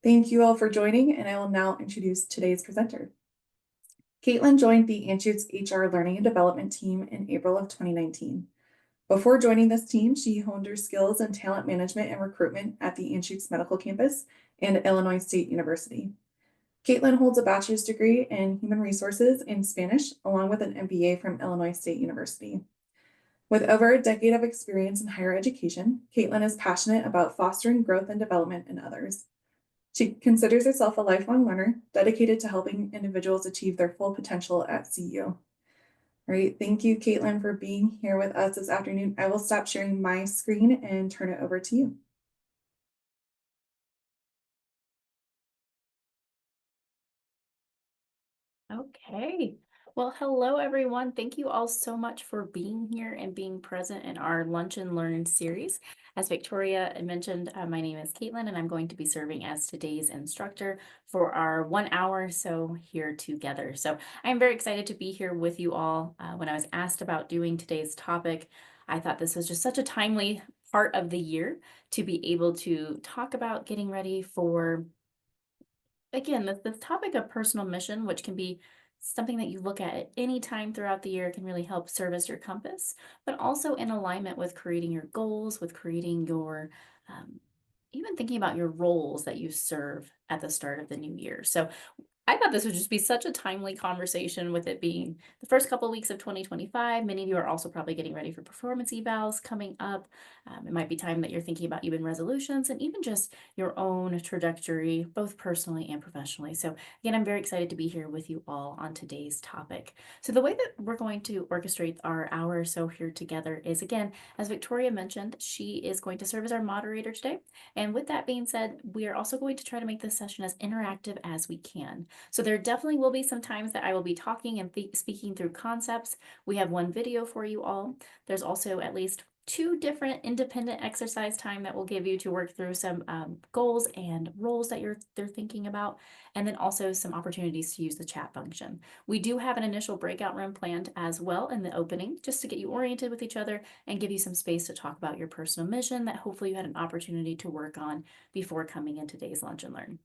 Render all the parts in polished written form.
Thank you all for joining, and I will now introduce today's presenter. Kaitlin joined the Anschutz HR Learning and Development team in April of 2019. Before joining this team, she honed her skills in talent management and recruitment at the Anschutz Medical Campus and Illinois State University. Kaitlin holds a bachelor's degree in human resources in Spanish, along with an MBA from Illinois State University. With over a decade of experience in higher education, Kaitlin is passionate about fostering growth and development in others. She considers herself a lifelong learner, dedicated to helping individuals achieve their full potential at CU. All right, thank you, Kaitlin, for being here with us this afternoon. I will stop sharing my screen and turn it over to you. Okay. Well, hello, everyone. Thank you all so much for being here and being present in our Lunch and Learn series. As Victoria mentioned, my name is Kaitlin, and I'm going to be serving as today's instructor for our 1 hour so here together. So I'm very excited to be here with you all. When I was asked about doing today's topic, I thought this was just such a timely part of the year to be able to talk about getting ready for again, this topic of personal mission, which can be something that you look at any time throughout the year, can really help serve as your compass, but also in alignment with creating your goals, with creating your, even thinking about your roles that you serve at the start of the new year. So I thought this would just be such a timely conversation with it being the first couple of weeks of 2025. Many of you are also probably getting ready for performance evals coming up. It might be time that you're thinking about even resolutions and even just your own trajectory, both personally and professionally. So again, I'm very excited to be here with you all on today's topic. So the way that we're going to orchestrate our hour or so here together is, again, as Victoria mentioned, she is going to serve as our moderator today. And with that being said, we are also going to try to make this session as interactive as we can. So there definitely will be some times that I will be talking and speaking through concepts. We have one video for you all. There's also at least 2 different independent exercise time that will give you to work through some goals and roles that they're thinking about, and then also some opportunities to use the chat function. We do have an initial breakout room planned as well in the opening, just to get you oriented with each other and give you some space to talk about your personal mission that hopefully you had an opportunity to work on before coming in today's Lunch and Learn.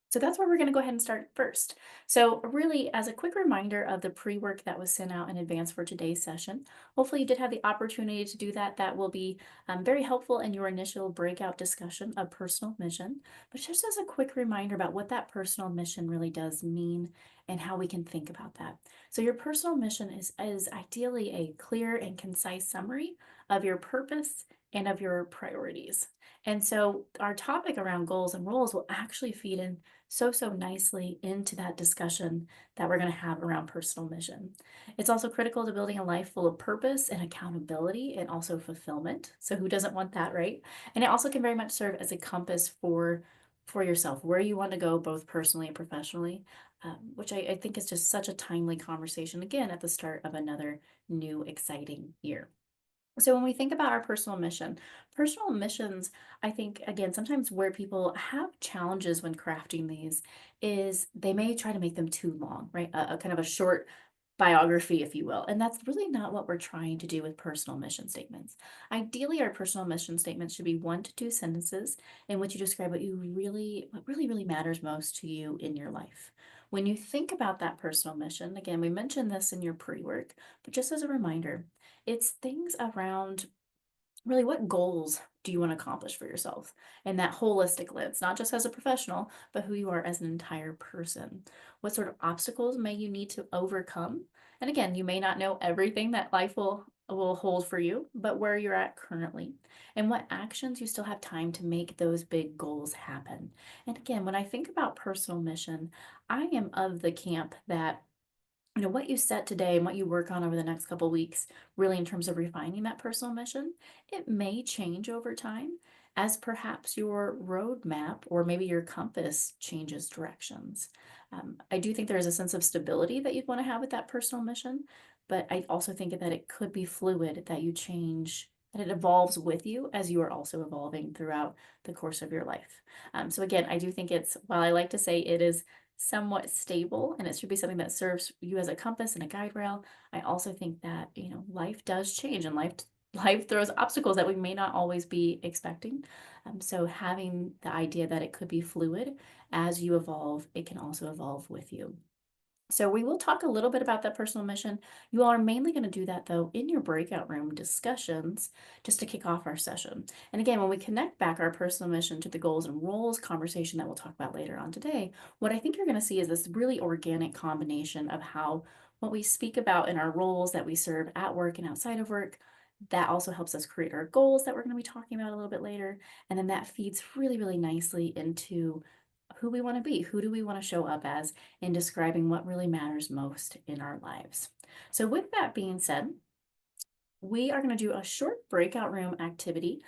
So that's where we're going to go ahead and start first. So really, as a quick reminder of the pre-work that was sent out in advance for today's session, hopefully you did have the opportunity to do that. That will be very helpful in your initial breakout discussion of personal mission. But just as a quick reminder about what that personal mission really does mean and how we can think about that. So your personal mission is ideally a clear and concise summary of your purpose and of your priorities. And so our topic around goals and roles will actually feed in so nicely into that discussion that we're going to have around personal mission. It's also critical to building a life full of purpose and accountability and also fulfillment. So who doesn't want that, right? And it also can very much serve as a compass for yourself, where you want to go both personally and professionally, which I think is just such a timely conversation, again, at the start of another new exciting year. So when we think about our personal missions, I think, again, sometimes where people have challenges when crafting these is they may try to make them too long, right? A kind of a short biography, if you will. And that's really not what we're trying to do with personal mission statements. Ideally, our personal mission statements should be 1 to 2 sentences in which you describe what really matters most to you in your life. When you think about that personal mission, again, we mentioned this in your pre-work, but just as a reminder, it's things around really what goals do you want to accomplish for yourself in that holistic lens, not just as a professional, but who you are as an entire person. What sort of obstacles may you need to overcome? And again, you may not know everything that life will hold for you, but where you're at currently and what actions you still have time to make those big goals happen. And again, when I think about personal mission, I am of the camp that what you set today and what you work on over the next couple weeks, really in terms of refining that personal mission, it may change over time as perhaps your roadmap or maybe your compass changes directions. I do think there is a sense of stability that you'd want to have with that personal mission, but I also think that it could be fluid, that you change, that it evolves with you as you are also evolving throughout the course of your life. So again, I do think while I like to say it is somewhat stable and it should be something that serves you as a compass and a guide rail, I also think that, life does change and life life throws obstacles that we may not always be expecting. So having the idea that it could be fluid as you evolve, it can also evolve with you. So we will talk a little bit about that personal mission. You all are mainly going to do that though in your breakout room discussions just to kick off our session. And again, when we connect back our personal mission to the goals and roles conversation that we'll talk about later on today, what I think you're going to see is this really organic combination of how what we speak about in our roles that we serve at work and outside of work, that also helps us create our goals that we're going to be talking about a little bit later. And then that feeds really, really nicely into who we want to be, who do we want to show up as in describing what really matters most in our lives. So, with that being said, we are going to do a short breakout room activity.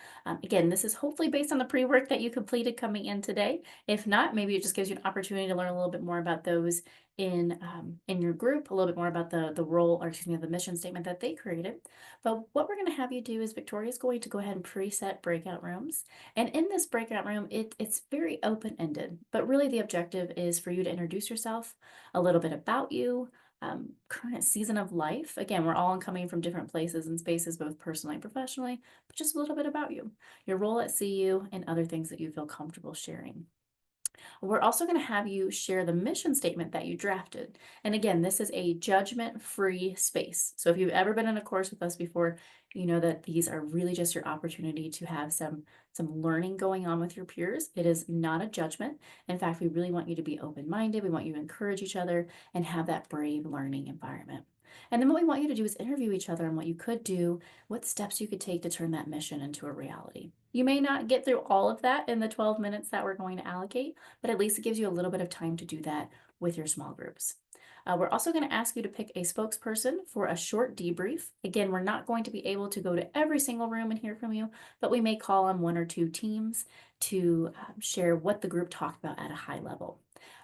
Again, this is hopefully based on the pre-work that you completed coming in today. If not, maybe it just gives you an opportunity to learn a little bit more about those in your group, a little bit more about the role, or excuse me, the mission statement that they created. But what we're going to have you do is Victoria's going to go ahead and preset breakout rooms. And in this breakout room, it's very open-ended, but really the objective is for you to introduce yourself, a little bit about you, current season of life. Again, we're all coming from different places and spaces, both personally and professionally, but just a little bit about you, your role at CU, and other things that you feel comfortable sharing. We're also going to have you share the mission statement that you drafted. And again, this is a judgment-free space. So if you've ever been in a course with us before, you know that these are really just your opportunity to have some learning going on with your peers. It is not a judgment. In fact, we really want you to be open-minded. We want you to encourage each other and have that brave learning environment. And then what we want you to do is interview each other on what you could do, what steps you could take to turn that mission into a reality. You may not get through all of that in the 12 minutes that we're going to allocate, but at least it gives you a little bit of time to do that with your small groups. We're also going to ask you to pick a spokesperson for a short debrief. Again, we're not going to be able to go to every single room and hear from you, but we may call on one or two teams to share what the group talked about at a high level.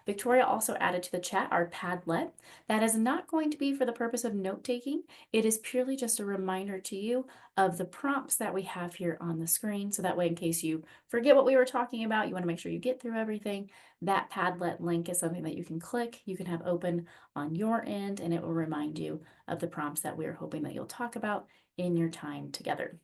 Victoria also added to the chat our Padlet. That is not going to be for the purpose of note taking. It is purely just a reminder to you of the prompts that we have here on the screen. So that way, in case you forget what we were talking about, you want to make sure you get through everything. That Padlet link is something that you can click, you can have open on your end, and it will remind you of the prompts that we are hoping that you'll talk about in your time together.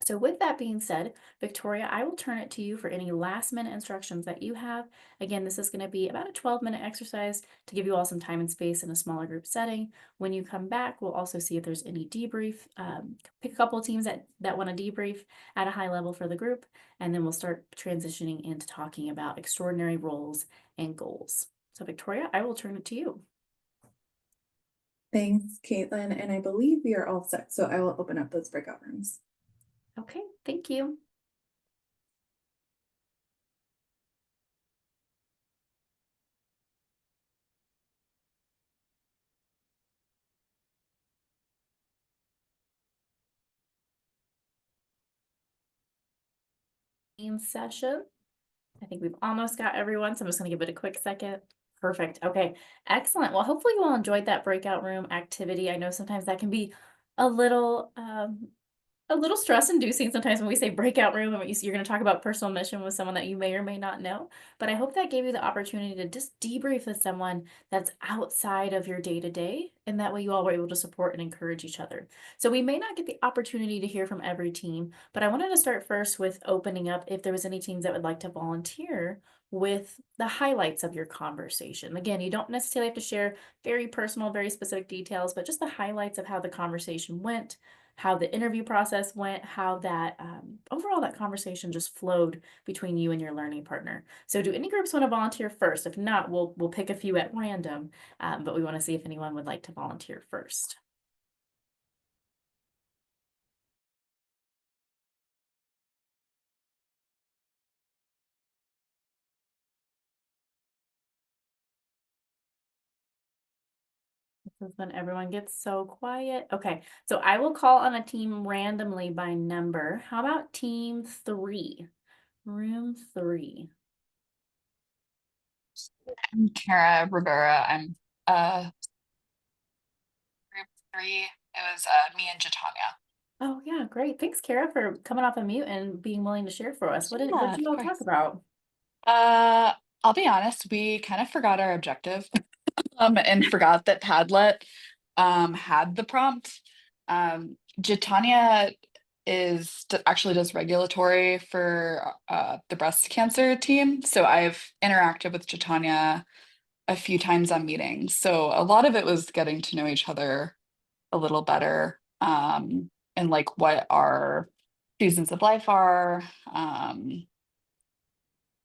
So with that being said, Victoria, I will turn it to you for any last minute instructions that you have. Again, this is going to be about a 12-minute exercise to give you all some time and space in a smaller group setting. When you come back, we'll also see if there's any debrief. Pick a couple of teams that want to debrief at a high level for the group, and then we'll start transitioning into talking about extraordinary roles and goals. So Victoria, I will turn it to you. Thanks, Caitlin. And I believe we are all set. So I will open up those breakout rooms. Okay, thank you. Session. I think we've almost got everyone, so I'm just going to give it a quick second. Perfect. Okay, excellent. Well, hopefully you all enjoyed that breakout room activity. I know sometimes that can be a little stress inducing sometimes when we say breakout room and you're going to talk about personal mission with someone that you may or may not know. But I hope that gave you the opportunity to just debrief with someone that's outside of your day to day. And that way you all were able to support and encourage each other. So we may not get the opportunity to hear from every team, but I wanted to start first with opening up if there was any teams that would like to volunteer with the highlights of your conversation. Again, you don't necessarily have to share very personal, very specific details, but just the highlights of how the conversation went, how the interview process went, how that overall that conversation just flowed between you and your learning partner. So do any groups want to volunteer first? If not, we'll pick a few at random, but we want to see if anyone would like to volunteer first. This is when everyone gets so quiet. Okay, so I will call on a team randomly by number. How about team 3? Room 3. I'm Kara Rivera. I'm group 3. It was me and Jatanya. Oh yeah, great. Thanks, Kara, for coming off a mute and being willing to share for us. What did Yeah, you of all talk course. about? I'll be honest, we kind of forgot our objective and forgot that Padlet had the prompt. Jatanya actually does regulatory for the breast cancer team. So I've interacted with Jatanya a few times on meetings. So a lot of it was getting to know each other a little better, and like what our seasons of life are,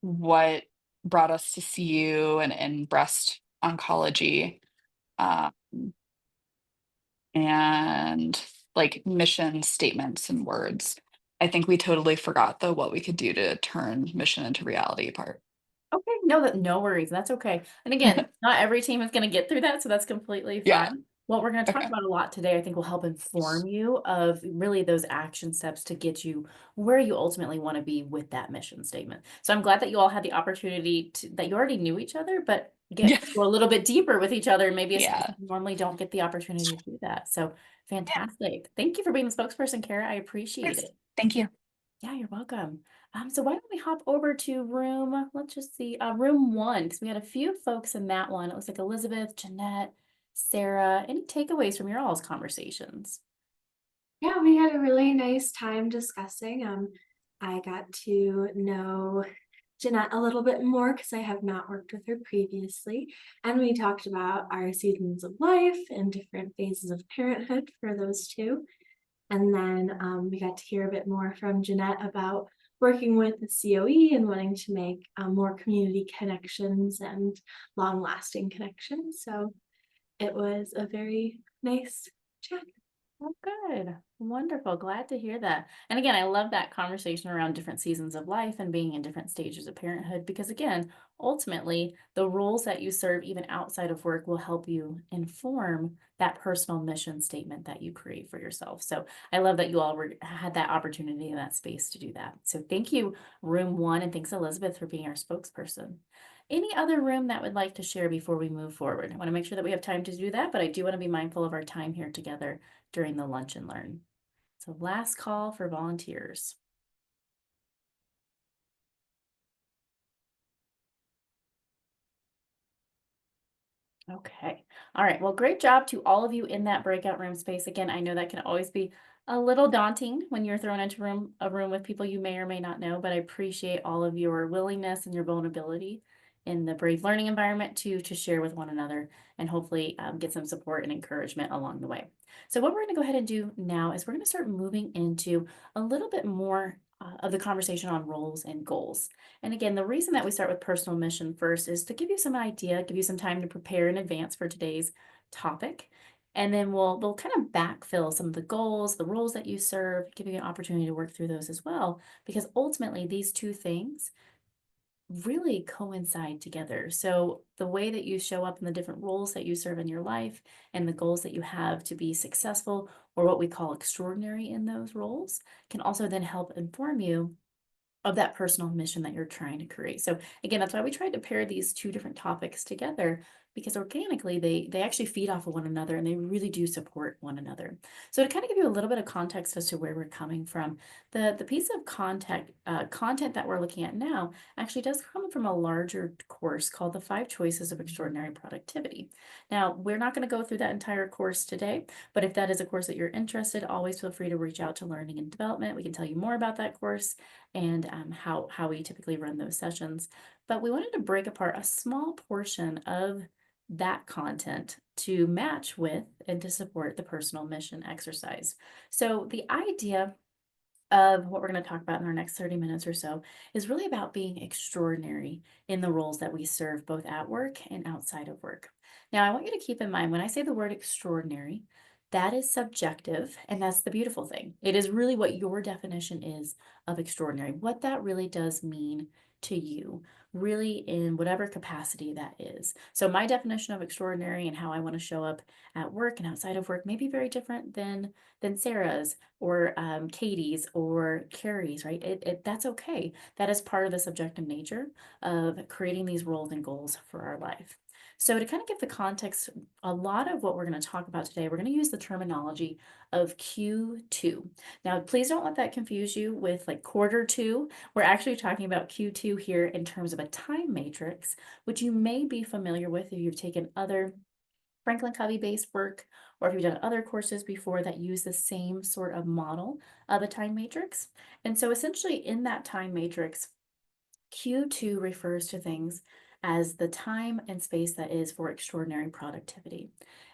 what brought us to CU and breast oncology, um, and like mission statements and words. I think we totally forgot the what we could do to turn mission into reality part. Okay, no worries, that's okay. And again, not every team is gonna get through that, so that's completely Yeah. fine. What we're gonna talk Okay. about a lot today, I think will help inform you of really those action steps to get you where you ultimately wanna be with that mission statement. So I'm glad that you all had the opportunity that you already knew each other, but Yeah. go a little bit deeper with each other, and maybe a space Yeah. you normally don't get the opportunity to do that. So fantastic. Thank you for being the spokesperson, Kara, I appreciate Yes. it. Thank you. Yeah, you're welcome. So why don't we hop over to room, let's just see, room one, because we had a few folks in that one. It looks like Elizabeth, Jeanette, Sarah. Any takeaways from your all's conversations? Yeah, we had a really nice time discussing. I got to know Jeanette a little bit more because I have not worked with her previously. And we talked about our seasons of life and different phases of parenthood for those two. And then we got to hear a bit more from Jeanette about working with the COE and wanting to make more community connections and long lasting connections. So it was a very nice chat. Oh, good. Wonderful. Glad to hear that. And again, I love that conversation around different seasons of life and being in different stages of parenthood because, again, ultimately, the roles that you serve, even outside of work, will help you inform that personal mission statement that you create for yourself. So I love that you all had that opportunity in that space to do that. So thank you, room one, and thanks, Elizabeth, for being our spokesperson. Any other room that would like to share before we move forward? I want to make sure that we have time to do that, but I do want to be mindful of our time here together during the lunch and learn. So last call for volunteers. Okay. All right. Well, great job to all of you in that breakout room space. Again, I know that can always be a little daunting when you're thrown into a room with people you may or may not know, but I appreciate all of your willingness and your vulnerability in the Brave Learning environment to share with one another and hopefully get some support and encouragement along the way. So what we're going to go ahead and do now is we're going to start moving into a little bit more of the conversation on roles and goals. And again, the reason that we start with personal mission first is to give you some idea, give you some time to prepare in advance for today's topic. And then we'll kind of backfill some of the goals, the roles that you serve, give you an opportunity to work through those as well. Because ultimately, these two things really coincide together. So the way that you show up in the different roles that you serve in your life and the goals that you have to be successful or what we call extraordinary in those roles can also then help inform you of that personal mission that you're trying to create. So again, that's why we tried to pair these two different topics together because organically they actually feed off of one another and they really do support one another. So to kind of give you a little bit of context as to where we're coming from, the piece of content that we're looking at now actually does come from a larger course called the 5 Choices of Extraordinary Productivity. Now, we're not going to go through that entire course today, but if that is a course that you're interested, always feel free to reach out to Learning and Development. We can tell you more about that course and how we typically run those sessions. But we wanted to break apart a small portion of that content to match with and to support the personal mission exercise. So the idea of what we're going to talk about in our next 30 minutes or so is really about being extraordinary in the roles that we serve both at work and outside of work. Now, I want you to keep in mind when I say the word extraordinary, that is subjective, and that's the beautiful thing. It is really what your definition is of extraordinary, what that really does mean to you, really in whatever capacity that is. So, my definition of extraordinary and how I want to show up at work and outside of work may be very different than Sarah's or Katie's or Carrie's, right? That's okay. That is part of the subjective nature of creating these roles and goals for our life. So to kind of give the context, a lot of what we're going to talk about today, we're going to use the terminology of Q2. Now, please don't let that confuse you with like quarter two. We're actually talking about Q2 here in terms of a time matrix, which you may be familiar with if you've taken other Franklin Covey-based work, or if you've done other courses before that use the same sort of model of a time matrix. And so essentially in that time matrix, Q2 refers to things as the time and space that is for extraordinary productivity.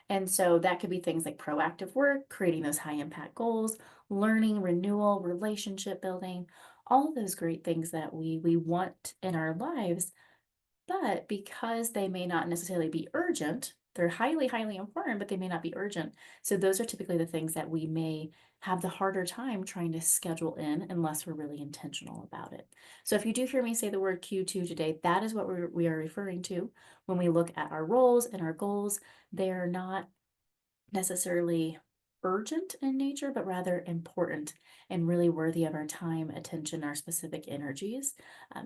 And so that could be things like proactive work, creating those high impact goals, learning, renewal, relationship building, all of those great things that we want in our lives. But because they may not necessarily be urgent, they're highly, highly important, but they may not be urgent. So those are typically the things that we may have the harder time trying to schedule in unless we're really intentional about it. So if you do hear me say the word Q2 today, that is what we are referring to when we look at our roles and our goals. They are not necessarily urgent in nature, but rather important and really worthy of our time, attention, our specific energies,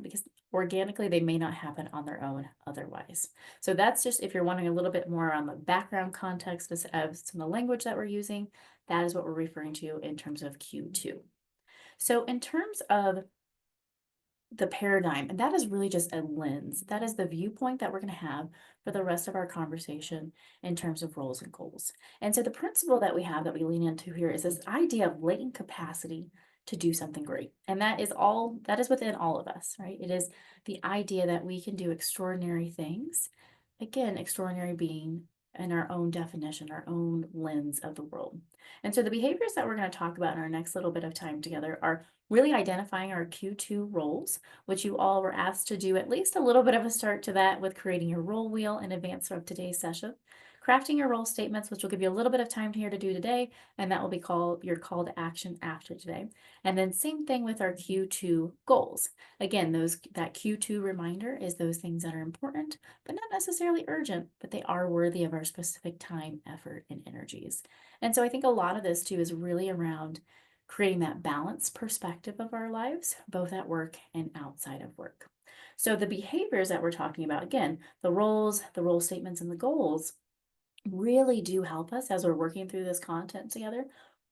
because organically they may not happen on their own otherwise. So that's just if you're wanting a little bit more on the background context of some of the language that we're using, that is what we're referring to in terms of Q2. So in terms of the paradigm, and that is really just a lens. That is the viewpoint that we're going to have for the rest of our conversation in terms of roles and goals. And so the principle that we have that we lean into here is this idea of latent capacity to do something great. And that is within all of us, right? It is the idea that we can do extraordinary things. Again, extraordinary being in our own definition, our own lens of the world. And so the behaviors that we're going to talk about in our next little bit of time together are really identifying our Q2 roles, which you all were asked to do at least a little bit of a start to that with creating your role wheel in advance of today's session. Crafting your role statements, which will give you a little bit of time here to do today, and that will be your call to action after today. And then same thing with our Q2 goals. Again, that Q2 reminder is those things that are important, but not necessarily urgent, but they are worthy of our specific time, effort, and energies. And so I think a lot of this too is really around creating that balanced perspective of our lives, both at work and outside of work. So the behaviors that we're talking about, again, the role statements, and the goals really do help us as we're working through this content together,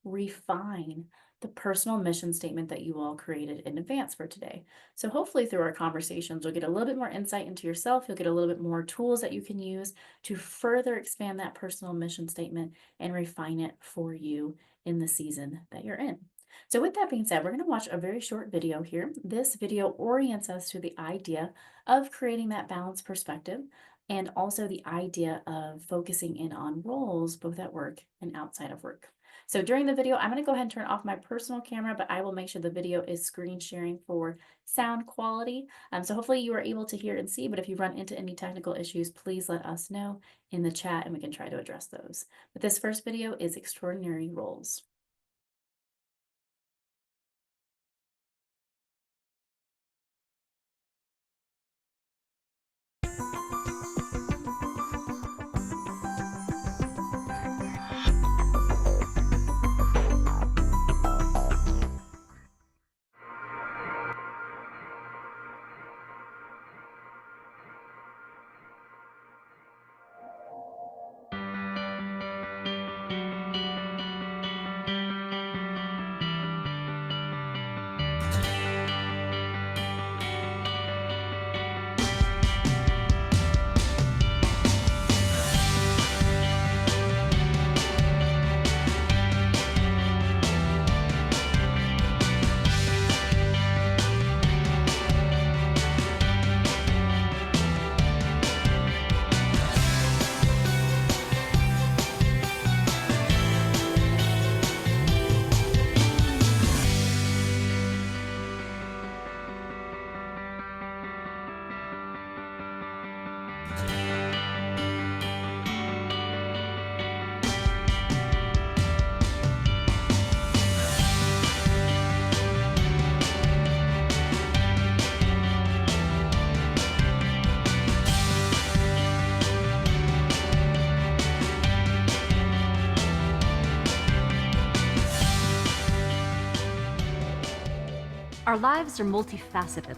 refine the personal mission statement that you all created in advance for today. So hopefully through our conversations, you'll get a little bit more insight into yourself. You'll get a little bit more tools that you can use to further expand that personal mission statement and refine it for you in the season that you're in. So with that being said, we're going to watch a very short video here. This video orients us to the idea of creating that balanced perspective and also the idea of focusing in on roles both at work and outside of work. So during the video, I'm going to go ahead and turn off my personal camera, but I will make sure the video is screen sharing for sound quality. So hopefully you are able to hear and see, but if you run into any technical issues, please let us know in the chat and we can try to address those. But this first video is Extraordinary Roles. Our lives are multifaceted.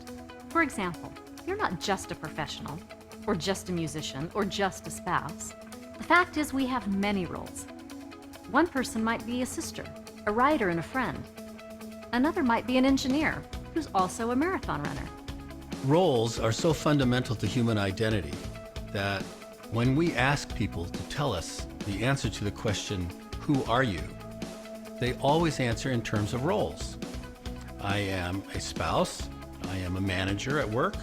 For example, you're not just a professional, or just a musician, or just a spouse. The fact is we have many roles. One person might be a sister, a writer, and a friend. Another might be an engineer who's also a marathon runner. Roles are so fundamental to human identity that When we ask people to tell us the answer to the question, "Who are you?" they always answer in terms of roles. I am a spouse, I am a manager at work,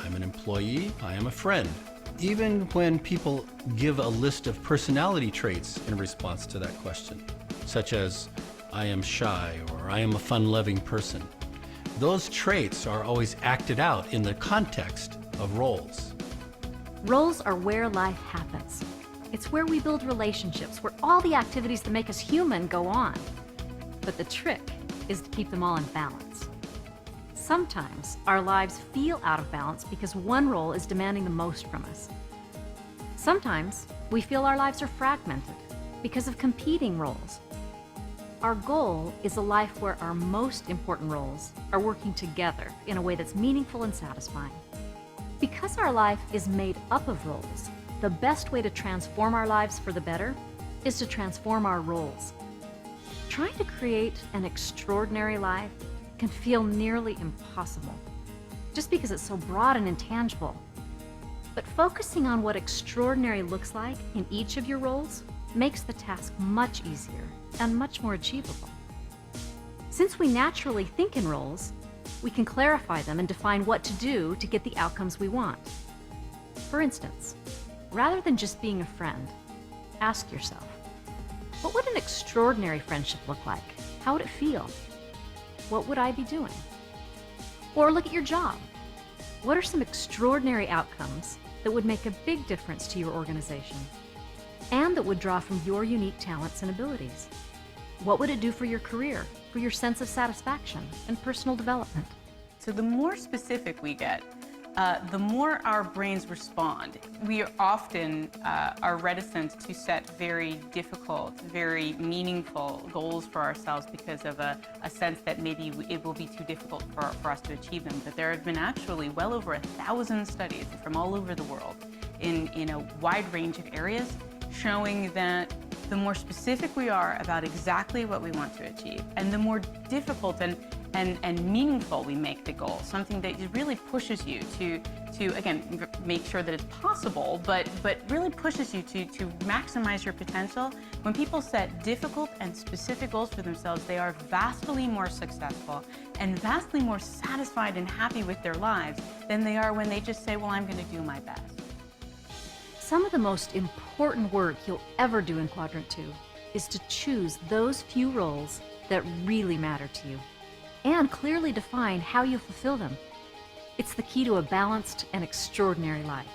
I'm an employee, I am a friend. Even when people give a list of personality traits in response to that question, such as, I am shy or I am a fun-loving person, those traits are always acted out in the context of roles. Roles are where life happens. It's where we build relationships, where all the activities that make us human go on. But the trick is to keep them all in balance. Sometimes our lives feel out of balance because one role is demanding the most from us. Sometimes we feel our lives are fragmented because of competing roles. Our goal is a life where our most important roles are working together in a way that's meaningful and satisfying. Because our life is made up of roles, the best way to transform our lives for the better is to transform our roles. Trying to create an extraordinary life can feel nearly impossible, just because it's so broad and intangible. But focusing on what extraordinary looks like in each of your roles makes the task much easier and much more achievable. Since we naturally think in roles, we can clarify them and define what to do to get the outcomes we want. For instance, rather than just being a friend, ask yourself, what would an extraordinary friendship look like? How would it feel? What would I be doing? Or look at your job. What are some extraordinary outcomes that would make a big difference to your organization and that would draw from your unique talents and abilities? What would it do for your career, for your sense of satisfaction and personal development? So the more specific we get, the more our brains respond. We often are reticent to set very difficult, very meaningful goals for ourselves because of a sense that maybe it will be too difficult for us to achieve them. But there have been actually well over 1,000 studies from all over the world in a wide range of areas showing that the more specific we are about exactly what we want to achieve and the more difficult and meaningful we make the goal, something that really pushes you to again, make sure that it's possible, but really pushes you to maximize your potential. When people set difficult and specific goals for themselves, they are vastly more successful and vastly more satisfied and happy with their lives than they are when they just say, well, I'm going to do my best. Some of the most important work you'll ever do in Quadrant 2 is to choose those few roles that really matter to you and clearly define how you fulfill them. It's the key to a balanced and extraordinary life.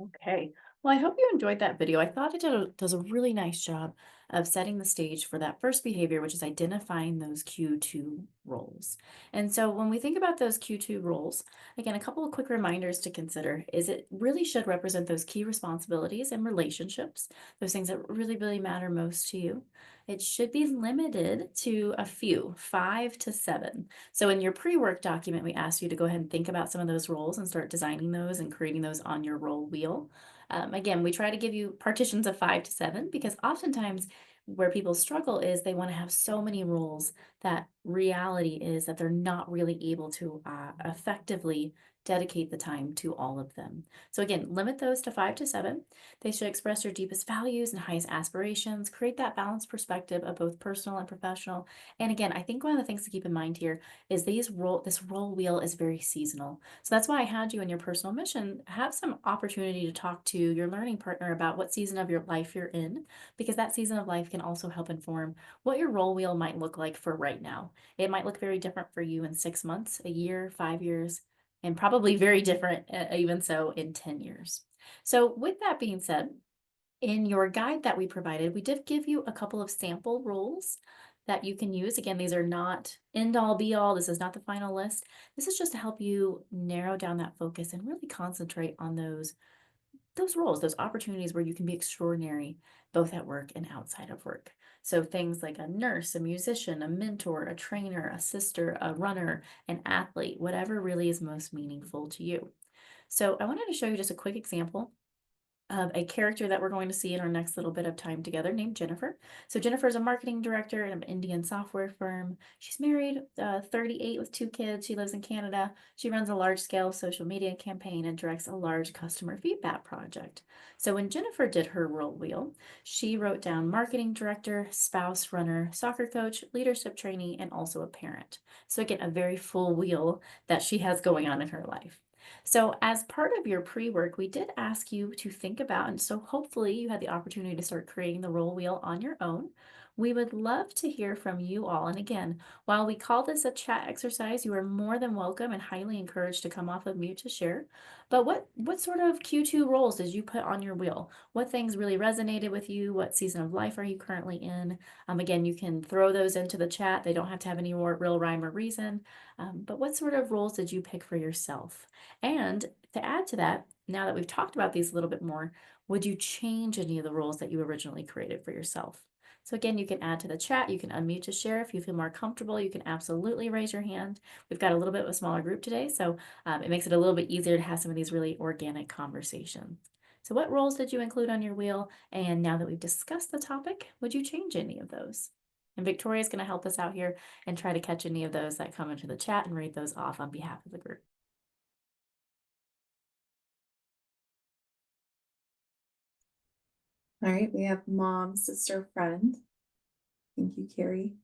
Okay, well, I hope you enjoyed that video. I thought it does a really nice job of setting the stage for that first behavior, which is identifying those Q2 roles. And so when we think about those Q2 roles, again, a couple of quick reminders to consider is it really should represent those key responsibilities and relationships, those things that really, really matter most to you. It should be limited to a few, 5 to 7. So in your pre-work document, we asked you to go ahead and think about some of those roles and start designing those and creating those on your role wheel. Again, we try to give you partitions of 5 to 7 because oftentimes where people struggle is they want to have so many roles that reality is that they're not really able to effectively dedicate the time to all of them. So again, limit those to 5 to 7. They should express your deepest values and highest aspirations, create that balanced perspective of both personal and professional. And again, I think one of the things to keep in mind here is this role wheel is very seasonal. So that's why I had you in your personal mission, have some opportunity to talk to your learning partner about what season of your life you're in, because that season of life can also help inform what your role wheel might look like for right now. It might look very different for you in 6 months, a year, 5 years, and probably very different, even so, in 10 years. So with that being said, in your guide that we provided, we did give you a couple of sample roles that you can use. Again, these are not end all be all. This is not the final list. This is just to help you narrow down that focus and really concentrate on those roles, those opportunities where you can be extraordinary, both at work and outside of work. So things like a nurse, a musician, a mentor, a trainer, a sister, a runner, an athlete, whatever really is most meaningful to you. So I wanted to show you just a quick example of a character that we're going to see in our next little bit of time together named Jennifer. So Jennifer is a marketing director at an Indian software firm. She's married, 38 with 2 kids. She lives in Canada. She runs a large-scale social media campaign and directs a large customer feedback project. So when Jennifer did her role wheel, she wrote down marketing director, spouse, runner, soccer coach, leadership trainee, and also a parent. So again, a very full wheel that she has going on in her life. So as part of your pre-work, we did ask you to think about, and so hopefully you had the opportunity to start creating the role wheel on your own. We would love to hear from you all. And again, while we call this a chat exercise, you are more than welcome and highly encouraged to come off of mute to share. But what sort of Q2 roles did you put on your wheel? What things really resonated with you? What season of life are you currently in? Again, you can throw those into the chat. They don't have to have any more real rhyme or reason. But what sort of roles did you pick for yourself? And to add to that, now that we've talked about these a little bit more, would you change any of the roles that you originally created for yourself? So again, you can add to the chat, you can unmute to share. If you feel more comfortable, you can absolutely raise your hand. We've got a little bit of a smaller group today, so it makes it a little bit easier to have some of these really organic conversations. So what roles did you include on your wheel? And now that we've discussed the topic, would you change any of those? And Victoria's going to help us out here and try to catch any of those that come into the chat and read those off on behalf of the group. All right, we have mom, sister, friend. Thank you, Carrie.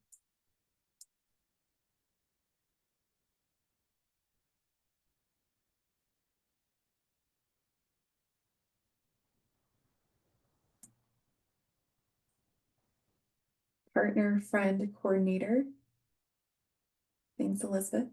Partner, friend, coordinator. Thanks, Elizabeth.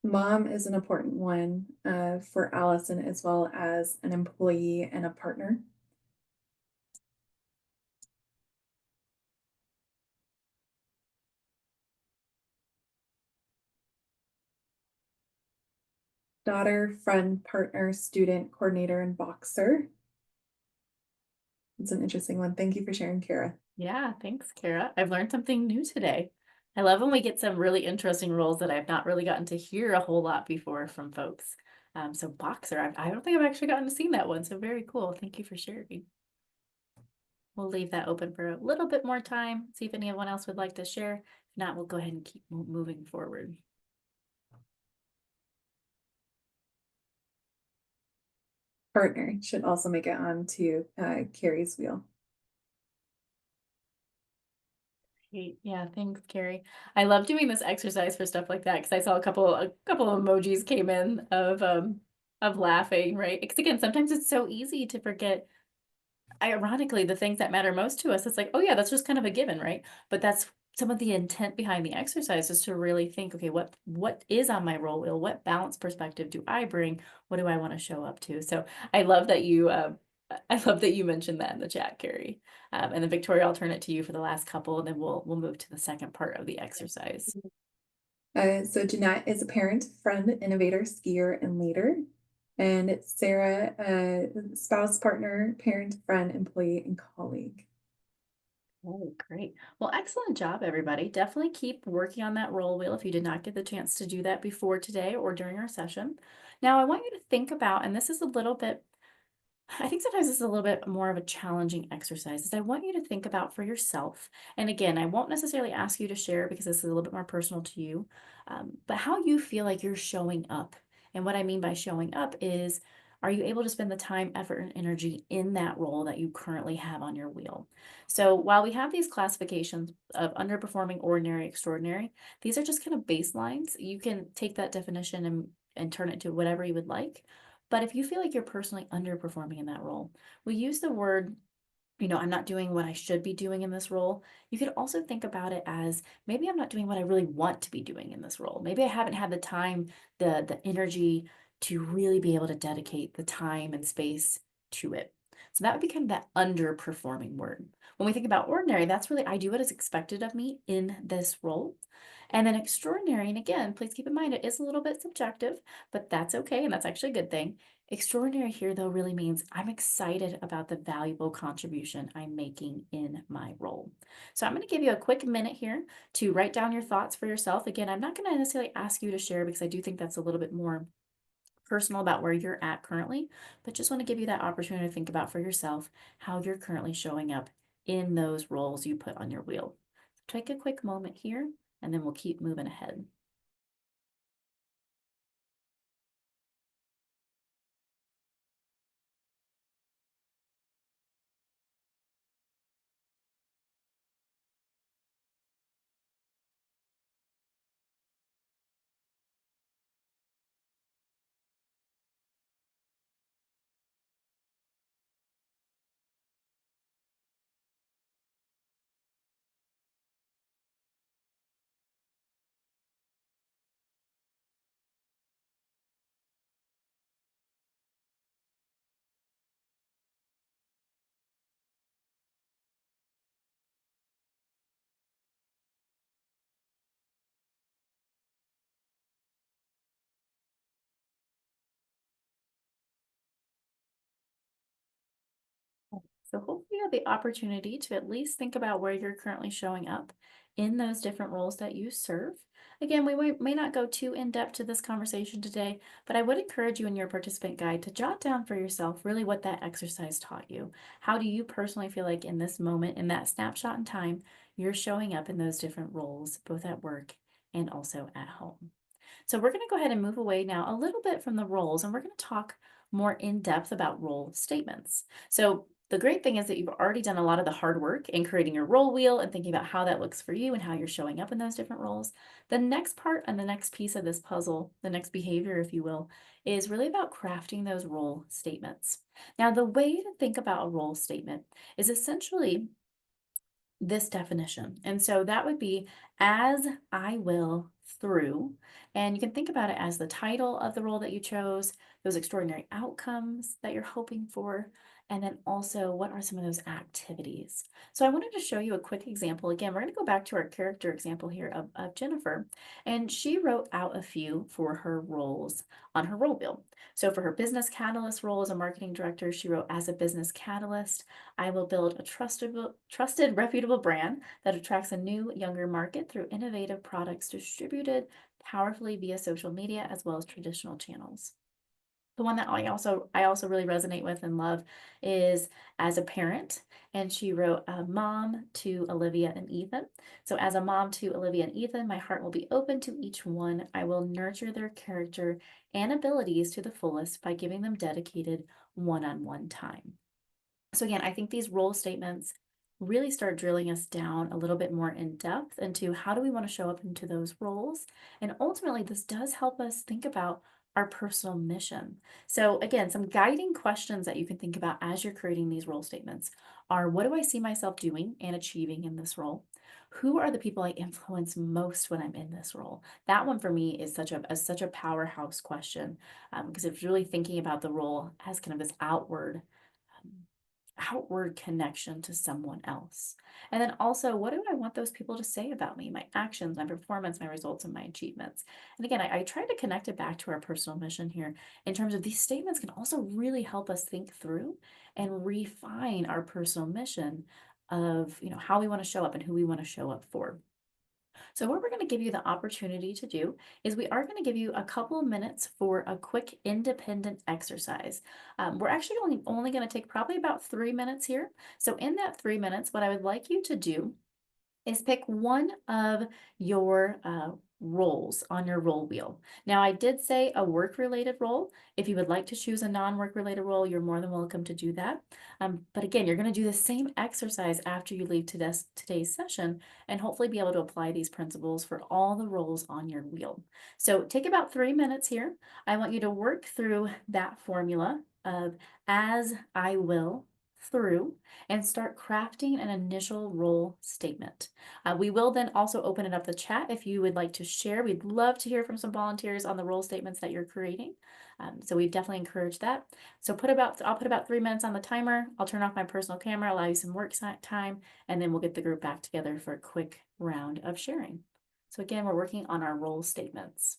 Mom is an important one for Allison, as well as an employee and a partner. Daughter, friend, partner, student, coordinator, and boxer. It's an interesting one. Thank you for sharing, Kara. Yeah, thanks, Kara. I've learned something new today. I love when we get some really interesting roles that I've not really gotten to hear a whole lot before from folks. So boxer, I don't think I've actually gotten to see that one. So very cool. Thank you for sharing. We'll leave that open for a little bit more time. See if anyone else would like to share. If not, we'll go ahead and keep moving forward. Partner should also make it onto Carrie's wheel. Great. Yeah, thanks, Carrie. I love doing this exercise for stuff like that because I saw a couple of emojis came in of laughing, right? Because again, sometimes it's so easy to forget, ironically, the things that matter most to us. It's like, oh yeah, that's just kind of a given, right? But that's some of the intent behind the exercise, is to really think, okay, what is on my role wheel? What balance perspective do I bring? What do I want to show up to? So I love that you mentioned that in the chat, Carrie. And then Victoria, I'll turn it to you for the last couple, and then we'll move to the second part of the exercise. So Jeanette is a parent, friend, innovator, skier, and leader. And it's Sarah, spouse, partner, parent, friend, employee, and colleague. Oh, great. Well, excellent job, everybody. Definitely keep working on that role wheel if you did not get the chance to do that before today or during our session. Now, I want you to think about, and this is a little bit, I think sometimes this is a little bit more of a challenging exercise, is I want you to think about for yourself. And again, I won't necessarily ask you to share because this is a little bit more personal to you, but how you feel like you're showing up. And what I mean by showing up is, are you able to spend the time, effort, and energy in that role that you currently have on your wheel? So while we have these classifications of underperforming, ordinary, extraordinary, these are just kind of baselines. You can take that definition and turn it to whatever you would like. But if you feel like you're personally underperforming in that role, we use the word, I'm not doing what I should be doing in this role. You could also think about it as, maybe I'm not doing what I really want to be doing in this role. Maybe I haven't had the time, the energy to really be able to dedicate the time and space to it. So that would be kind of that underperforming word. When we think about ordinary, that's really, I do what is expected of me in this role. And then extraordinary, and again, please keep in mind, it is a little bit subjective, but that's okay. And that's actually a good thing. Extraordinary here, though, really means I'm excited about the valuable contribution I'm making in my role. So I'm going to give you a quick minute here to write down your thoughts for yourself. Again, I'm not going to necessarily ask you to share because I do think that's a little bit more personal about where you're at currently, but just want to give you that opportunity to think about for yourself how you're currently showing up in those roles you put on your wheel. Take a quick moment here, and then we'll keep moving ahead. So hopefully you have the opportunity to at least think about where you're currently showing up in those different roles that you serve. Again, we may not go too in depth to this conversation today, but I would encourage you in your participant guide to jot down for yourself really what that exercise taught you. How do you personally feel like in this moment, in that snapshot in time, you're showing up in those different roles, both at work and also at home? So we're going to go ahead and move away now a little bit from the roles, and we're going to talk more in depth about role statements. So the great thing is that you've already done a lot of the hard work in creating your role wheel and thinking about how that looks for you and how you're showing up in those different roles. The next part and the next piece of this puzzle, the next behavior, if you will, is really about crafting those role statements. Now, the way to think about a role statement is essentially this definition. And so that would be as I will through. And you can think about it as the title of the role that you chose, those extraordinary outcomes that you're hoping for, and then also what are some of those activities. So I wanted to show you a quick example. Again, we're going to go back to our character example here of Jennifer. And she wrote out a few for her roles on her role wheel. So for her business catalyst role as a marketing director, she wrote as a business catalyst, I will build a trusted, reputable brand that attracts a new, younger market through innovative products distributed powerfully via social media as well as traditional channels. The one that I also really resonate with and love is as a parent, and she wrote a mom to Olivia and Ethan. So as a mom to Olivia and Ethan, my heart will be open to each one. I will nurture their character and abilities to the fullest by giving them dedicated one-on-one time. So again, I think these role statements really start drilling us down a little bit more in depth into how do we want to show up into those roles. And ultimately, this does help us think about our personal mission. So again, some guiding questions that you can think about as you're creating these role statements are, what do I see myself doing and achieving in this role? Who are the people I influence most when I'm in this role? That one for me is such a powerhouse question, because it's really thinking about the role as kind of this outward connection to someone else. And then also, what do I want those people to say about me, my actions, my performance, my results, and my achievements? And again, I try to connect it back to our personal mission here in terms of these statements can also really help us think through and refine our personal mission of, how we want to show up and who we want to show up for. So what we're going to give you the opportunity to do is we are going to give you a couple of minutes for a quick independent exercise. We're actually only going to take probably about 3 minutes here. So in that 3 minutes, what I would like you to do is pick one of your roles on your role wheel. Now, I did say a work-related role. If you would like to choose a non-work related role, you're more than welcome to do that. But again, you're going to do the same exercise after you leave today's session and hopefully be able to apply these principles for all the roles on your wheel. So take about 3 minutes here. I want you to work through that formula of as I will through and start crafting an initial role statement. We will then also open it up the chat if you would like to share. We'd love to hear from some volunteers on the role statements that you're creating. So we definitely encourage that. So I'll put about 3 minutes on the timer. I'll turn off my personal camera, allow you some work time, and then we'll get the group back together for a quick round of sharing. So again, we're working on our role statements.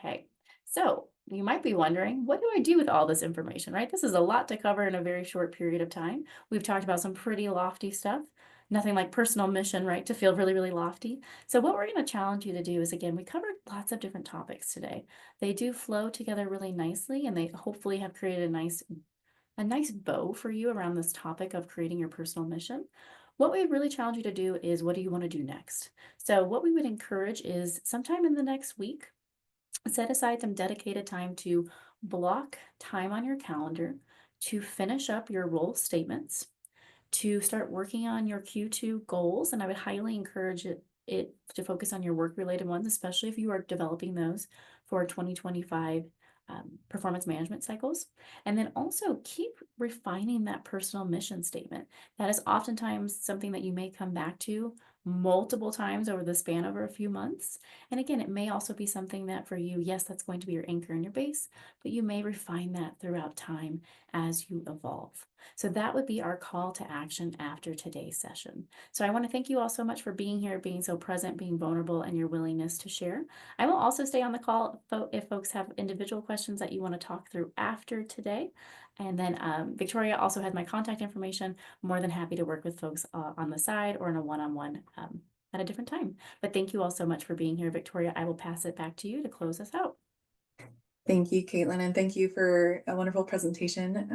Okay, so you might be wondering, what do I do with all this information, right? This is a lot to cover in a very short period of time. We've talked about some pretty lofty stuff. Nothing like personal mission, right, to feel really, really lofty. So what we're going to challenge you to do is, again, we covered lots of different topics today. They do flow together really nicely, and they hopefully have created a nice bow for you around this topic of creating your personal mission. What we would really challenge you to do is, what do you want to do next? So what we would encourage is sometime in the next week, set aside some dedicated time to block time on your calendar to finish up your role statements, to start working on your Q2 goals. And I would highly encourage it to focus on your work-related ones, especially if you are developing those for 2025 performance management cycles. And then also keep refining that personal mission statement. That is oftentimes something that you may come back to multiple times over the span of a few months. And again, it may also be something that for you, yes, that's going to be your anchor and your base, but you may refine that throughout time as you evolve. So that would be our call to action after today's session. So I want to thank you all so much for being here, being so present, being vulnerable, and your willingness to share. I will also stay on the call if folks have individual questions that you want to talk through after today. And then Victoria also has my contact information. More than happy to work with folks on the side or in a one-on-one at a different time. But thank you all so much for being here, Victoria. I will pass it back to you to close us out. Thank you, Kaitlin, and thank you for a wonderful presentation.